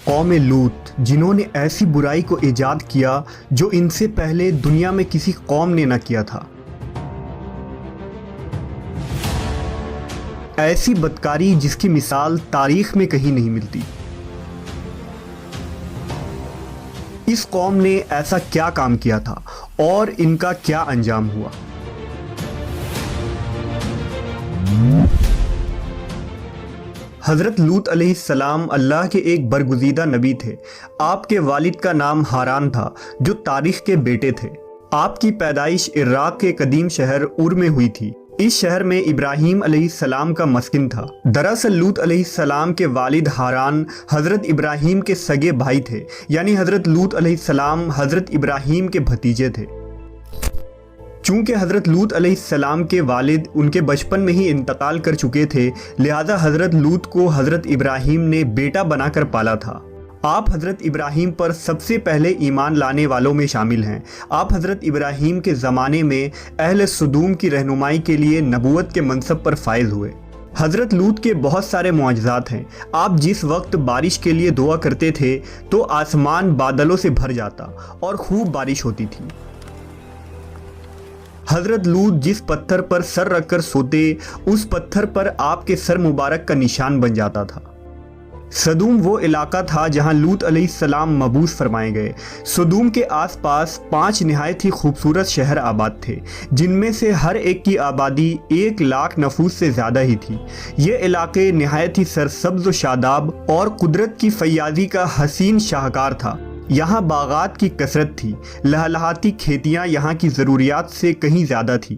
قوم لوط جنہوں نے ایسی برائی کو ایجاد کیا جو ان سے پہلے دنیا میں کسی قوم نے نہ کیا تھا، ایسی بدکاری جس کی مثال تاریخ میں کہیں نہیں ملتی۔ اس قوم نے ایسا کیا کام کیا تھا اور ان کا کیا انجام ہوا؟ حضرت لوط علیہ السلام اللہ کے ایک برگزیدہ نبی تھے۔ آپ کے والد کا نام ہاران تھا جو تاریخ کے بیٹے تھے۔ آپ کی پیدائش عراق کے قدیم شہر اور میں ہوئی تھی۔ اس شہر میں ابراہیم علیہ السلام کا مسکن تھا۔ دراصل لوط علیہ السلام کے والد ہاران حضرت ابراہیم کے سگے بھائی تھے، یعنی حضرت لوط علیہ السلام حضرت ابراہیم کے بھتیجے تھے۔ چونکہ حضرت لوط علیہ السلام کے والد ان کے بچپن میں ہی انتقال کر چکے تھے، لہذا حضرت لوط کو حضرت ابراہیم نے بیٹا بنا کر پالا تھا۔ آپ حضرت ابراہیم پر سب سے پہلے ایمان لانے والوں میں شامل ہیں۔ آپ حضرت ابراہیم کے زمانے میں اہل سدوم کی رہنمائی کے لیے نبوت کے منصب پر فائز ہوئے۔ حضرت لوط کے بہت سارے معجزات ہیں۔ آپ جس وقت بارش کے لیے دعا کرتے تھے تو آسمان بادلوں سے بھر جاتا اور خوب بارش ہوتی تھی۔ حضرت لوط جس پتھر پر سر رکھ کر سوتے، اس پتھر پر آپ کے سر مبارک کا نشان بن جاتا تھا۔ سدوم وہ علاقہ تھا جہاں لوط علیہ السلام مبعوث فرمائے گئے۔ سدوم کے آس پاس 5 نہایت ہی خوبصورت شہر آباد تھے، جن میں سے ہر ایک کی آبادی 1,00,000 نفوس سے زیادہ ہی تھی۔ یہ علاقے نہایت ہی سرسبز و شاداب اور قدرت کی فیاضی کا حسین شاہکار تھا۔ یہاں باغات کی کثرت تھی، لہلہاتی کھیتیاں یہاں کی ضروریات سے کہیں زیادہ تھی،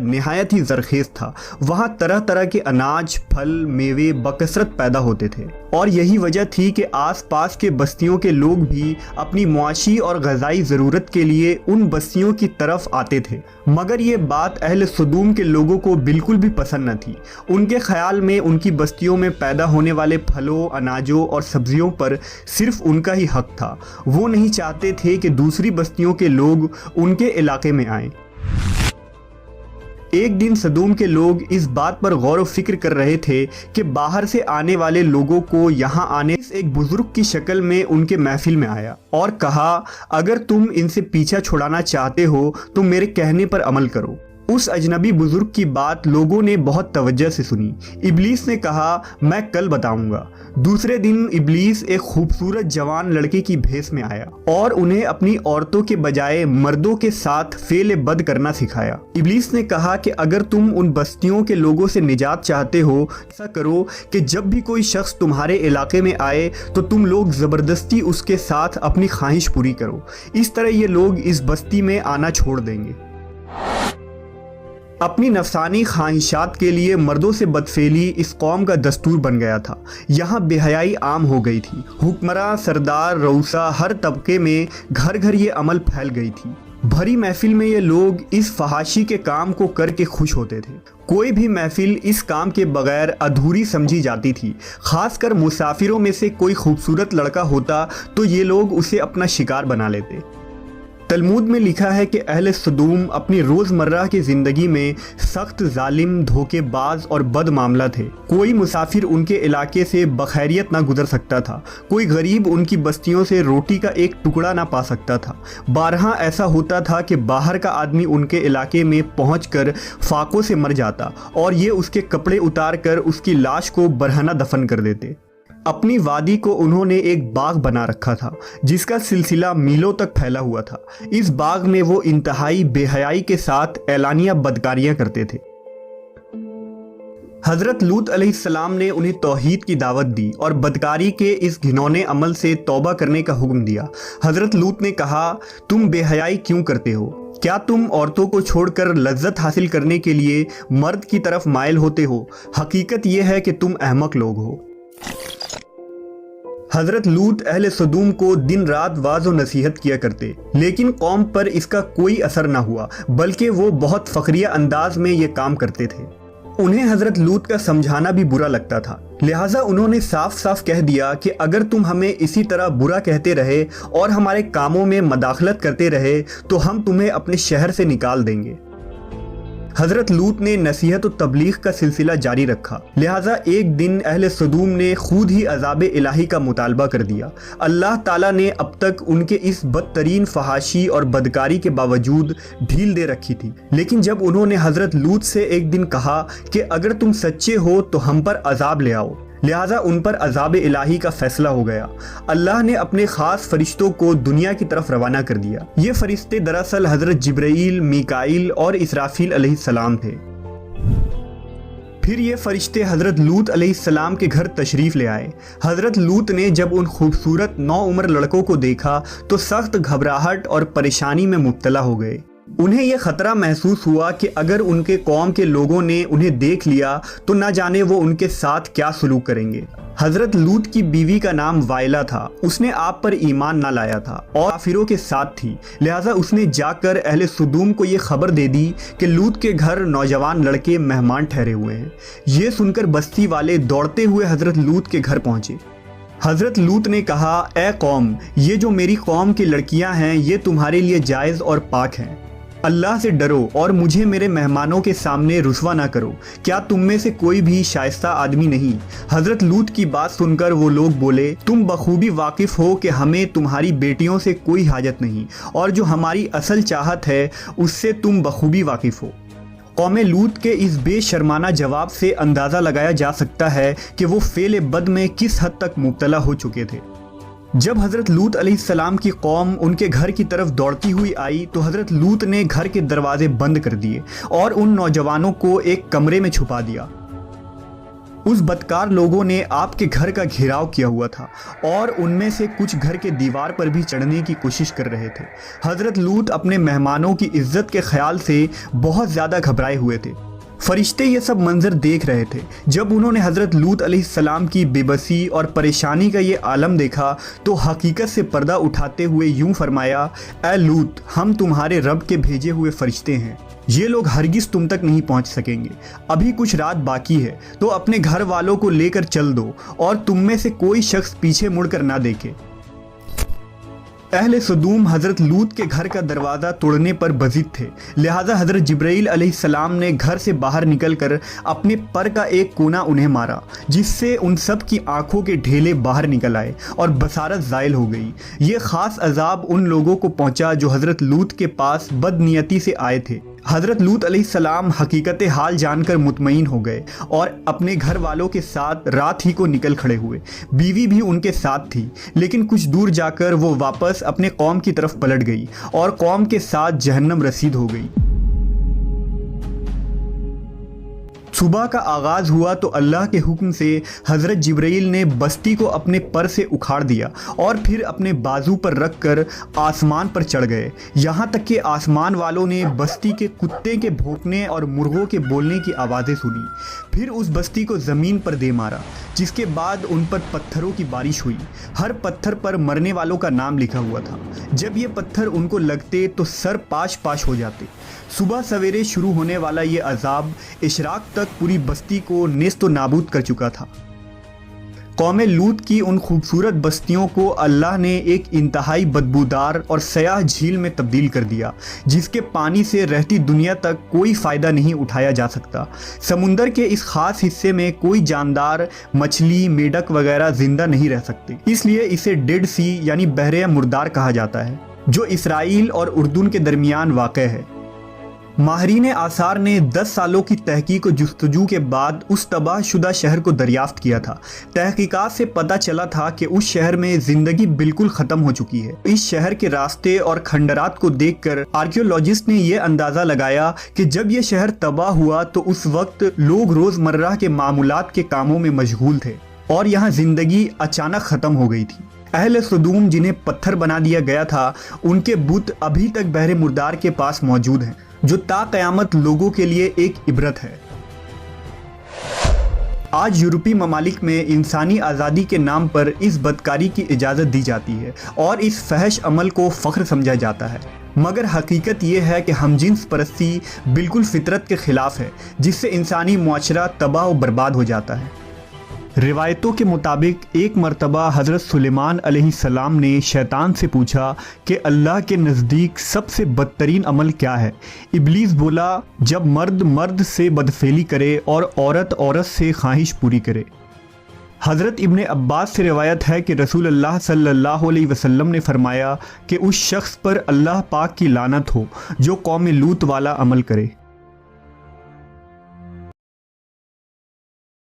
نہایت ہی زرخیز تھا۔ وہاں طرح طرح کے اناج، پھل، میوے بکثرت پیدا ہوتے تھے، اور یہی وجہ تھی کہ آس پاس کے بستیوں کے لوگ بھی اپنی معاشی اور غذائی ضرورت کے لیے ان بستیوں کی طرف آتے تھے۔ مگر یہ بات اہل سدوم کے لوگوں کو بالکل بھی پسند نہ تھی۔ ان کے خیال میں ان کی بستیوں میں پیدا ہونے والے پھلوں، اناجوں اور سبزیوں پر صرف ان کا ہی حق تھا۔ وہ نہیں چاہتے تھے کہ دوسری بستیوں کے لوگ ان کے علاقے میں آئیں۔ ایک دن سدوم کے لوگ اس بات پر غور و فکر کر رہے تھے کہ باہر سے آنے والے لوگوں کو یہاں آنے ایک بزرگ کی شکل میں ان کے محفل میں آیا اور کہا، اگر تم ان سے پیچھا چھڑانا چاہتے ہو تو میرے کہنے پر عمل کرو۔ اس اجنبی بزرگ کی بات لوگوں نے بہت توجہ سے سنی۔ ابلیس نے کہا، میں کل بتاؤں گا۔ دوسرے دن ابلیس ایک خوبصورت جوان لڑکے کی بھیس میں آیا اور انہیں اپنی عورتوں کے بجائے مردوں کے ساتھ فعل بد کرنا سکھایا۔ ابلیس نے کہا کہ اگر تم ان بستیوں کے لوگوں سے نجات چاہتے ہو، ایسا کرو کہ جب بھی کوئی شخص تمہارے علاقے میں آئے تو تم لوگ زبردستی اس کے ساتھ اپنی خواہش پوری کرو۔ اس طرح یہ لوگ اس بستی میں آنا چھوڑ دیں گے۔ اپنی نفسانی خواہشات کے لیے مردوں سے بدفعلی اس قوم کا دستور بن گیا تھا۔ یہاں بے حیائی عام ہو گئی تھی۔ حکمراں، سردار، رؤسا، ہر طبقے میں گھر گھر یہ عمل پھیل گئی تھی۔ بھری محفل میں یہ لوگ اس فحاشی کے کام کو کر کے خوش ہوتے تھے۔ کوئی بھی محفل اس کام کے بغیر ادھوری سمجھی جاتی تھی۔ خاص کر مسافروں میں سے کوئی خوبصورت لڑکا ہوتا تو یہ لوگ اسے اپنا شکار بنا لیتے۔ تلمود میں لکھا ہے کہ اہل سدوم اپنی روزمرہ کی زندگی میں سخت ظالم، دھوکے باز اور بد معاملہ تھے۔ کوئی مسافر ان کے علاقے سے بخیریت نہ گزر سکتا تھا۔ کوئی غریب ان کی بستیوں سے روٹی کا ایک ٹکڑا نہ پا سکتا تھا۔ بارہا ایسا ہوتا تھا کہ باہر کا آدمی ان کے علاقے میں پہنچ کر فاقوں سے مر جاتا اور یہ اس کے کپڑے اتار کر اس کی لاش کو برہنہ دفن کر دیتے۔ اپنی وادی کو انہوں نے ایک باغ بنا رکھا تھا جس کا سلسلہ میلوں تک پھیلا ہوا تھا۔ اس باغ میں وہ انتہائی بے حیائی کے ساتھ اعلانیہ بدکاریاں کرتے تھے۔ حضرت لوط علیہ السلام نے انہیں توحید کی دعوت دی اور بدکاری کے اس گھنونے عمل سے توبہ کرنے کا حکم دیا۔ حضرت لوط نے کہا، تم بے حیائی کیوں کرتے ہو؟ کیا تم عورتوں کو چھوڑ کر لذت حاصل کرنے کے لیے مرد کی طرف مائل ہوتے ہو؟ حقیقت یہ ہے کہ تم احمق لوگ ہو۔ حضرت لوط اہل سدوم کو دن رات واعظ و نصیحت کیا کرتے، لیکن قوم پر اس کا کوئی اثر نہ ہوا، بلکہ وہ بہت فخریہ انداز میں یہ کام کرتے تھے۔ انہیں حضرت لوط کا سمجھانا بھی برا لگتا تھا، لہٰذا انہوں نے صاف صاف کہہ دیا کہ اگر تم ہمیں اسی طرح برا کہتے رہے اور ہمارے کاموں میں مداخلت کرتے رہے تو ہم تمہیں اپنے شہر سے نکال دیں گے۔ حضرت لوط نے نصیحت و تبلیغ کا سلسلہ جاری رکھا، لہٰذا ایک دن اہل سدوم نے خود ہی عذاب الہی کا مطالبہ کر دیا۔ اللہ تعالیٰ نے اب تک ان کے اس بدترین فحاشی اور بدکاری کے باوجود ڈھیل دے رکھی تھی، لیکن جب انہوں نے حضرت لوط سے ایک دن کہا کہ اگر تم سچے ہو تو ہم پر عذاب لے آؤ، لہٰذا ان پر عذاب الہی کا فیصلہ ہو گیا۔ اللہ نے اپنے خاص فرشتوں کو دنیا کی طرف روانہ کر دیا۔ یہ فرشتے دراصل حضرت جبرائیل، میکائیل اور اسرافیل علیہ السلام تھے۔ پھر یہ فرشتے حضرت لوط علیہ السلام کے گھر تشریف لے آئے۔ حضرت لوط نے جب ان خوبصورت نوعمر لڑکوں کو دیکھا تو سخت گھبراہٹ اور پریشانی میں مبتلا ہو گئے۔ انہیں یہ خطرہ محسوس ہوا کہ اگر ان کے قوم کے لوگوں نے انہیں دیکھ لیا تو نہ جانے وہ ان کے ساتھ کیا سلوک کریں گے۔ حضرت لوط کی بیوی کا نام وائلہ تھا، اس نے آپ پر ایمان نہ لایا تھا اور کافروں کے ساتھ تھی، لہٰذا اس نے جا کر اہل سدوم کو یہ خبر دے دی کہ لوط کے گھر نوجوان لڑکے مہمان ٹھہرے ہوئے ہیں۔ یہ سن کر بستی والے دوڑتے ہوئے حضرت لوط کے گھر پہنچے۔ حضرت لوط نے کہا، اے قوم، یہ جو میری قوم کی لڑکیاں ہیں یہ تمہارے لیے جائز اور پاک ہیں۔ اللہ سے ڈرو اور مجھے میرے مہمانوں کے سامنے رسوا نہ کرو۔ کیا تم میں سے کوئی بھی شائستہ آدمی نہیں؟ حضرت لوط کی بات سن کر وہ لوگ بولے، تم بخوبی واقف ہو کہ ہمیں تمہاری بیٹیوں سے کوئی حاجت نہیں، اور جو ہماری اصل چاہت ہے اس سے تم بخوبی واقف ہو۔ قوم لوط کے اس بے شرمانہ جواب سے اندازہ لگایا جا سکتا ہے کہ وہ فعل بد میں کس حد تک مبتلا ہو چکے تھے۔ جب حضرت لوط علیہ السلام کی قوم ان کے گھر کی طرف دوڑتی ہوئی آئی تو حضرت لوط نے گھر کے دروازے بند کر دیے اور ان نوجوانوں کو ایک کمرے میں چھپا دیا۔ اس بدکار لوگوں نے آپ کے گھر کا گھیراؤ کیا ہوا تھا اور ان میں سے کچھ گھر کے دیوار پر بھی چڑھنے کی کوشش کر رہے تھے۔ حضرت لوط اپنے مہمانوں کی عزت کے خیال سے بہت زیادہ گھبرائے ہوئے تھے۔ فرشتے یہ سب منظر دیکھ رہے تھے۔ جب انہوں نے حضرت لوط علیہ السلام کی بے بسی اور پریشانی کا یہ عالم دیکھا تو حقیقت سے پردہ اٹھاتے ہوئے یوں فرمایا، اے لوط، ہم تمہارے رب کے بھیجے ہوئے فرشتے ہیں، یہ لوگ ہرگز تم تک نہیں پہنچ سکیں گے۔ ابھی کچھ رات باقی ہے تو اپنے گھر والوں کو لے کر چل دو اور تم میں سے کوئی شخص پیچھے مڑ کر نہ دیکھے۔ اہل سدوم حضرت لوط کے گھر کا دروازہ توڑنے پر بضد تھے، لہٰذا حضرت جبرائیل علیہ السلام نے گھر سے باہر نکل کر اپنے پر کا ایک کونا انہیں مارا، جس سے ان سب کی آنکھوں کے ڈھیلے باہر نکل آئے اور بصارت زائل ہو گئی۔ یہ خاص عذاب ان لوگوں کو پہنچا جو حضرت لوط کے پاس بد نیتی سے آئے تھے۔ حضرت لوط علیہ السلام حقیقت حال جان کر مطمئن ہو گئے اور اپنے گھر والوں کے ساتھ رات ہی کو نکل کھڑے ہوئے۔ بیوی بھی ان کے ساتھ تھی، لیکن کچھ دور جا کر وہ واپس اپنے قوم کی طرف پلٹ گئی اور قوم کے ساتھ جہنم رسید ہو گئی۔ صبح کا آغاز ہوا تو اللہ کے حکم سے حضرت جبرائیل نے بستی کو اپنے پر سے اکھاڑ دیا اور پھر اپنے بازو پر رکھ کر آسمان پر چڑھ گئے، یہاں تک کہ آسمان والوں نے بستی کے کتے کے بھونکنے اور مرغوں کے بولنے کی آوازیں سنی۔ پھر اس بستی کو زمین پر دے مارا، جس کے بعد ان پر پتھروں کی بارش ہوئی۔ ہر پتھر پر مرنے والوں کا نام لکھا ہوا تھا۔ جب یہ پتھر ان کو لگتے تو سر پاش پاش ہو جاتے۔ صبح سویرے شروع ہونے والا یہ عذاب اشراق تک پوری بستی کو نیست و نابود کر چکا تھا۔ قوم لوط کی ان خوبصورت بستیوں کو اللہ نے ایک انتہائی بدبودار اور سیاہ جھیل میں تبدیل کر دیا، جس کے پانی سے رہتی دنیا تک کوئی فائدہ نہیں اٹھایا جا سکتا۔ سمندر کے اس خاص حصے میں کوئی جاندار، مچھلی، میڈک وغیرہ زندہ نہیں رہ سکتے، اس لیے اسے ڈیڈ سی یعنی بحر مردار کہا جاتا ہے، جو اسرائیل اور اردن کے درمیان واقع ہے۔ ماہرین آثار نے 10 سالوں کی تحقیق و جستجو کے بعد اس تباہ شدہ شہر کو دریافت کیا تھا۔ تحقیقات سے پتہ چلا تھا کہ اس شہر میں زندگی بالکل ختم ہو چکی ہے۔ اس شہر کے راستے اور کھنڈرات کو دیکھ کر آرکیولوجسٹ نے یہ اندازہ لگایا کہ جب یہ شہر تباہ ہوا تو اس وقت لوگ روزمرہ کے معمولات کے کاموں میں مشغول تھے اور یہاں زندگی اچانک ختم ہو گئی تھی۔ اہل سدوم جنہیں پتھر بنا دیا گیا تھا، ان کے بت ابھی تک بحر مردار کے پاس موجود ہیں، جو تا قیامت لوگوں کے لیے ایک عبرت ہے۔ آج یورپی ممالک میں انسانی آزادی کے نام پر اس بدکاری کی اجازت دی جاتی ہے اور اس فحش عمل کو فخر سمجھا جاتا ہے، مگر حقیقت یہ ہے کہ ہم جنس پرستی بالکل فطرت کے خلاف ہے، جس سے انسانی معاشرہ تباہ و برباد ہو جاتا ہے۔ روایتوں کے مطابق ایک مرتبہ حضرت سلیمان علیہ السلام نے شیطان سے پوچھا کہ اللہ کے نزدیک سب سے بدترین عمل کیا ہے؟ ابلیس بولا، جب مرد مرد سے بدفعلی کرے اور عورت عورت سے خواہش پوری کرے۔ حضرت ابن عباس سے روایت ہے کہ رسول اللہ صلی اللہ علیہ وسلم نے فرمایا کہ اس شخص پر اللہ پاک کی لعنت ہو جو قوم لوط والا عمل کرے۔